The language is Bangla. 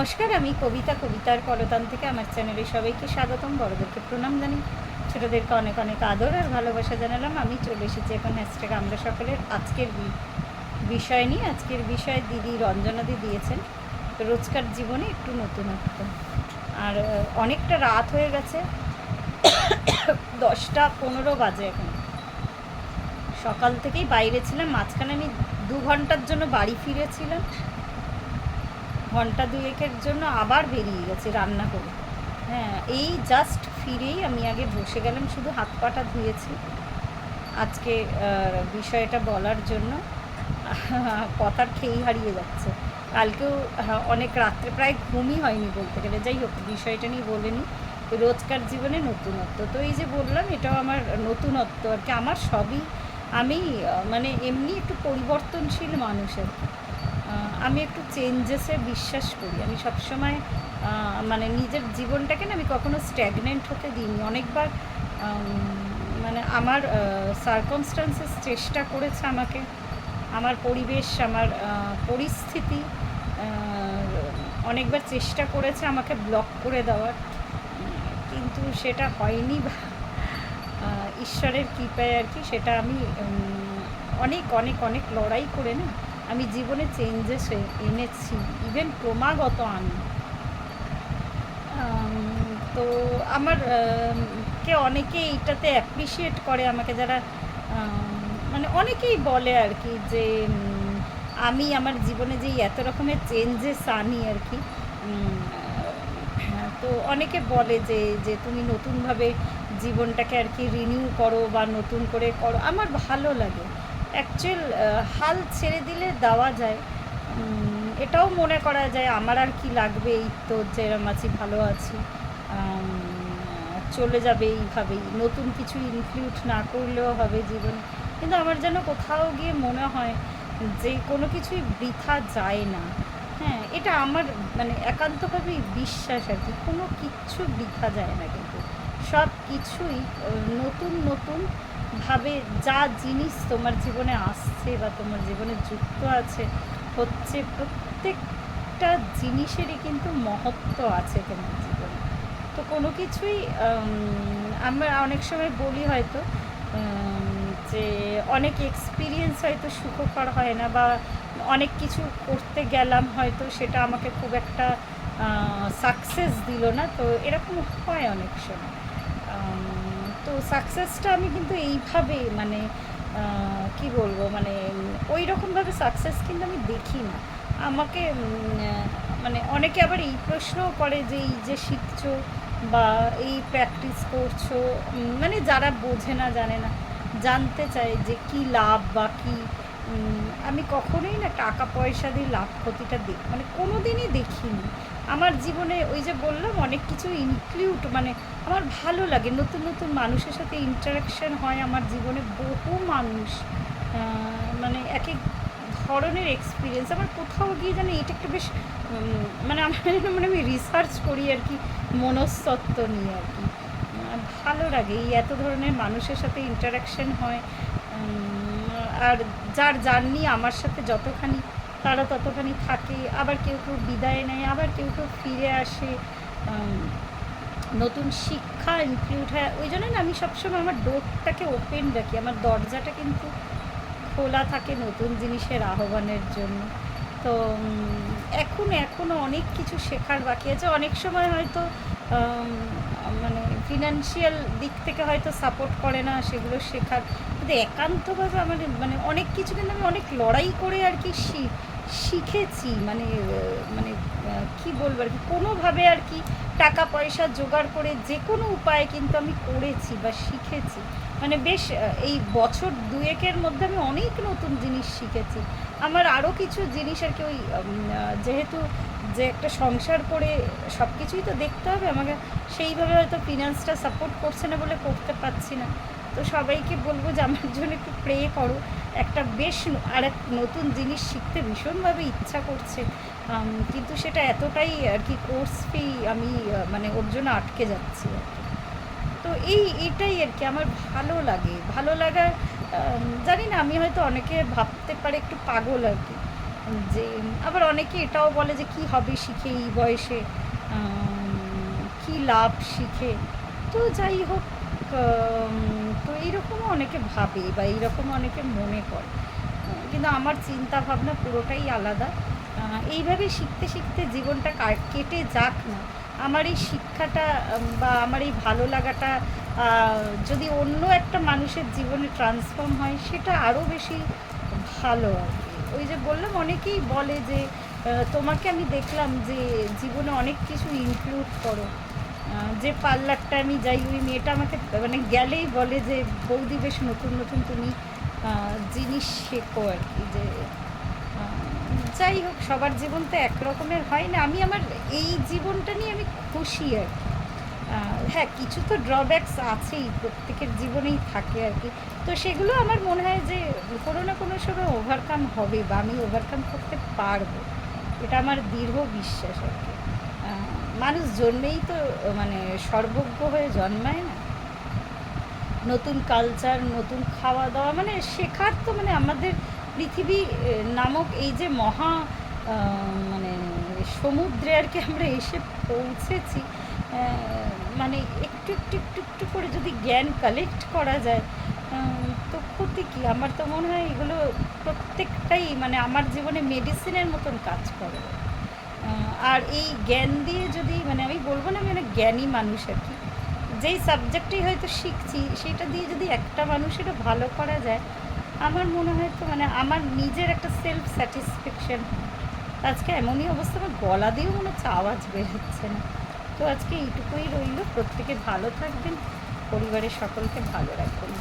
নমস্কার, আমি কবিতা, কবিতার কলতান থেকে আমার চ্যানেলে সবাইকে স্বাগতম। বড়দেরকে প্রণাম জানি, ছোটোদেরকে অনেক অনেক আদর আর ভালোবাসা জানালাম। আমি চলে এসেছি এখন হ্যাশট্যাগ আমরা সকলের আজকের বিষয় নিয়ে। আজকের বিষয় দিদি রঞ্জনাদি দিয়েছেন রোজকার জীবনে একটু নতুনত্ব। আর অনেকটা রাত হয়ে গেছে, 10টা 15 বাজে এখন। সকাল থেকেই বাইরে ছিলাম, মাঝখানে আমি 2 ঘন্টার জন্য বাড়ি ফিরেছিলাম, ঘন্টা দুয়েকের জন্য আবার বেরিয়ে গেছি রান্না করে। হ্যাঁ, এই জাস্ট ফিরেই আমি আগে বসে গেলাম, শুধু হাত পাটা ধুয়েছি আজকে বিষয়টা বলার জন্য। কথার খেয়েই হারিয়ে যাচ্ছে। কালকেও অনেক রাত্রে প্রায় ঘুমই হয়নি বলতে গেলে। যাই হোক, বিষয়টা নিয়ে বলে নিই, রোজকার জীবনে নতুনত্ব। তো এই যে বললাম, এটাও আমার নতুনত্ব আর কি। আমার সবই আমি মানে এমনি একটু পরিবর্তনশীল মানুষ আর কি। আমি একটু চেঞ্জেসে বিশ্বাস করি। আমি সবসময় মানে নিজের জীবনটাকে না আমি কখনো স্ট্যাগনেন্ট হতে দিইনি। অনেকবার মানে আমার সার্কামস্টান্সেস চেষ্টা করেছে আমাকে, আমার পরিবেশ, আমার পরিস্থিতি অনেকবার চেষ্টা করেছে আমাকে ব্লক করে দেওয়ার, কিন্তু সেটা হয়নি। ঈশ্বরের কৃপায় আর কি সেটা আমি অনেক অনেক অনেক লড়াই করে না আমি জীবনে চেঞ্জেস এনেছি, ইভেন ক্রমাগত আনি। তো আমার কে অনেকে এইটাতে অ্যাপ্রিসিয়েট করে আমাকে, যারা মানে অনেকেই বলে আর কি যে আমি আমার জীবনে যেই এত রকমের চেঞ্জেস আনি আর কি। তো অনেকে বলে যে যে তুমি নতুনভাবে জীবনটাকে আর কি রিনিউ করো বা নতুন করে করো। আমার ভালো লাগে অ্যাকচুয়াল। হাল ছেড়ে দিলে দেওয়া যায়, এটাও মনে করা যায় আমার আর কি লাগবে, এই তো যেরম আছি ভালো আছি, চলে যাবে এইভাবেই, নতুন কিছু ইনক্লুড না করলেও হবে জীবনে। কিন্তু আমার যেন কোথাও গিয়ে মনে হয় যে কোনো কিছুই বৃথা যায় না। হ্যাঁ, এটা আমার মানে একান্তভাবেই বিশ্বাস আর কি। কোনো কিচ্ছু বৃথা যায় না, কিন্তু সব কিছুই নতুন নতুনভাবে যা জিনিস তোমার জীবনে আসছে বা তোমার জীবনে যুক্ত আছে হচ্ছে, প্রত্যেকটা জিনিসেরই কিন্তু মহত্ব আছে তোমার জীবনে। তো কোনো কিছুই আমরা অনেক সময় বলি হয়তো যে অনেক এক্সপিরিয়েন্স হয়তো সুখকর হয় না, বা অনেক কিছু করতে গেলাম হয়তো সেটা আমাকে খুব একটা সাকসেস দিল না। তো এরকম হয় অনেক সময়। তো সাকসেসটা আমি কিন্তু এইভাবে মানে কি বলবো, মানে ওই রকমভাবে সাকসেস কিন্তু আমি দেখি না। আমাকে মানে অনেকে আবার এই প্রশ্নও করে যে এই যে শিখছো বা এই প্র্যাকটিস করছো, মানে যারা বোঝে না জানে না, জানতে চায় যে কি লাভ বা কী। আমি কখনোই না টাকা পয়সা দিয়ে লাভ ক্ষতিটা মানে কোনো দিনই দেখিনি আমার জীবনে। ওই যে বললাম অনেক কিছু ইনক্লুড, মানে আমার ভালো লাগে নতুন নতুন মানুষের সাথে ইন্টারাকশান হয় আমার জীবনে, বহু মানুষ, মানে এক এক ধরনের এক্সপিরিয়েন্স। আমার কোথাও গিয়ে জানি এটা একটু বেশ মানে আমার মানে আমি রিসার্চ করি আর কি, মনস্তত্ত্ব নিয়ে আর কি। ভালো লাগে এই এত ধরনের মানুষের সাথে ইন্টারাকশান হয়। আর যার জার্নি আমার সাথে যতখানি, তারা ততখানি থাকে। আবার কেউ কেউ বিদায় নেয়, আবার কেউ কেউ ফিরে আসে, নতুন শিক্ষা ইনক্লুড হয়। ওই জন্য না আমি সবসময় আমার ডোরটাকে ওপেন রাখি, আমার দরজাটা কিন্তু খোলা থাকে নতুন জিনিসের আহ্বানের জন্য। তো এখনও অনেক কিছু শেখার বাকি আছে। অনেক সময় হয়তো মানে ফিনান্সিয়াল দিক থেকে হয়তো সাপোর্ট করে না সেগুলো শেখার, কিন্তু একান্তভাবে আমার মানে অনেক কিছু কিন্তু আমি অনেক লড়াই করে আর কি শিখেছি। মানে মানে কী বলবো আর কি, কোনোভাবে আর কি টাকা পয়সা জোগাড় করে যে কোনো উপায়ে কিন্তু আমি করেছি বা শিখেছি। মানে বেশ এই বছর দুয়েকের মধ্যে আমি অনেক নতুন জিনিস শিখেছি। আমার আরও কিছু জিনিস আর কি, ওই যেহেতু যে একটা সংসার করে সব কিছুই তো দেখতে হবে আমাকে, সেইভাবে হয়তো ফিনান্সটা সাপোর্ট করছে না বলে করতে পারছি না। তো সবাইকে বলবো যে আমার জন্য একটু প্রে করো। একটা বেশ আর এক নতুন জিনিস শিখতে ভীষণভাবে ইচ্ছা করছে, কিন্তু সেটা এতটাই আর কি কোর্স ফি, আমি মানে ওর জন্য আটকে যাচ্ছি আর কি। তো এটাই আর কি আমার ভালো লাগার। জানি না, আমি হয়তো অনেকে ভাবতে পারে একটু পাগল আর কি, যে আবার অনেকে এটাও বলে যে কি হবে শিখে এই বয়সে, কি লাভ শিখে। তো যাই হোক, তো এইরকমও অনেকে ভাবে বা এইরকম অনেকে মনে করে, কিন্তু আমার চিন্তা ভাবনা পুরোটাই আলাদা। এইভাবে শিখতে শিখতে জীবনটা কেটে যাক না, আমার এই শিক্ষাটা বা আমার এই ভালো লাগাটা যদি অন্য একটা মানুষের জীবনে ট্রান্সফর্ম হয় সেটা আরও বেশি ভালো আর কি। ওই যে বললাম, অনেকেই বলে যে তোমাকে আমি দেখলাম যে জীবনে অনেক কিছু ইনক্লুড করো। যে পার্লারটা আমি যাই, ওই মেয়েটা আমাকে মানে গেলেই বলে যে বৌদি বেশ নতুন নতুন তুমি জিনিস শেখো আর কি। যে যাই হোক, সবার জীবন তো এক রকমের হয় না। আমি আমার এই জীবনটা নিয়ে আমি খুশি আর কি। হ্যাঁ, কিছু তো ড্রব্যাকস আছেই, প্রত্যেকের জীবনেই থাকে আর কি। তো সেগুলো আমার মনে হয় যে কোনো না কোনো সময় ওভারকাম হবে বা আমি ওভারকাম করতে পারবো, এটা আমার দৃঢ় বিশ্বাস আর কি। মানুষ জন্মেই তো মানে সর্বজ্ঞ হয়ে জন্মায় না। নতুন কালচার, নতুন খাওয়া দাওয়া, মানে শেখার তো মানে আমাদের পৃথিবী নামক এই যে মহা মানে সমুদ্রে আর কি আমরা এসে পৌঁছেছি। মানে একটু একটু একটু একটু করে যদি জ্ঞান কালেক্ট করা যায়, তো ক্ষতি কী? আমার তো মনে হয় এগুলো প্রত্যেকটাই মানে আমার জীবনে মেডিসিনের মতন কাজ করে। আর এই জ্ঞান দিয়ে যদি মানে আমি বলবো না আমি অনেক জ্ঞানী মানুষ আর কি, যেই সাবজেক্টেই হয়তো শিখছি সেটা দিয়ে যদি একটা মানুষের ভালো করা যায়, আমার মনে হয় তো মানে আমার নিজের একটা সেলফ স্যাটিসফ্যাকশান হয়। আজকে এমনই অবস্থা, আমার গলা দিয়েও মনে হচ্ছে আওয়াজ বের হচ্ছে না। তো আজকে এইটুকুই রইল, প্রত্যেকে ভালো থাকবেন, পরিবারের সকলকে ভালো রাখবেন।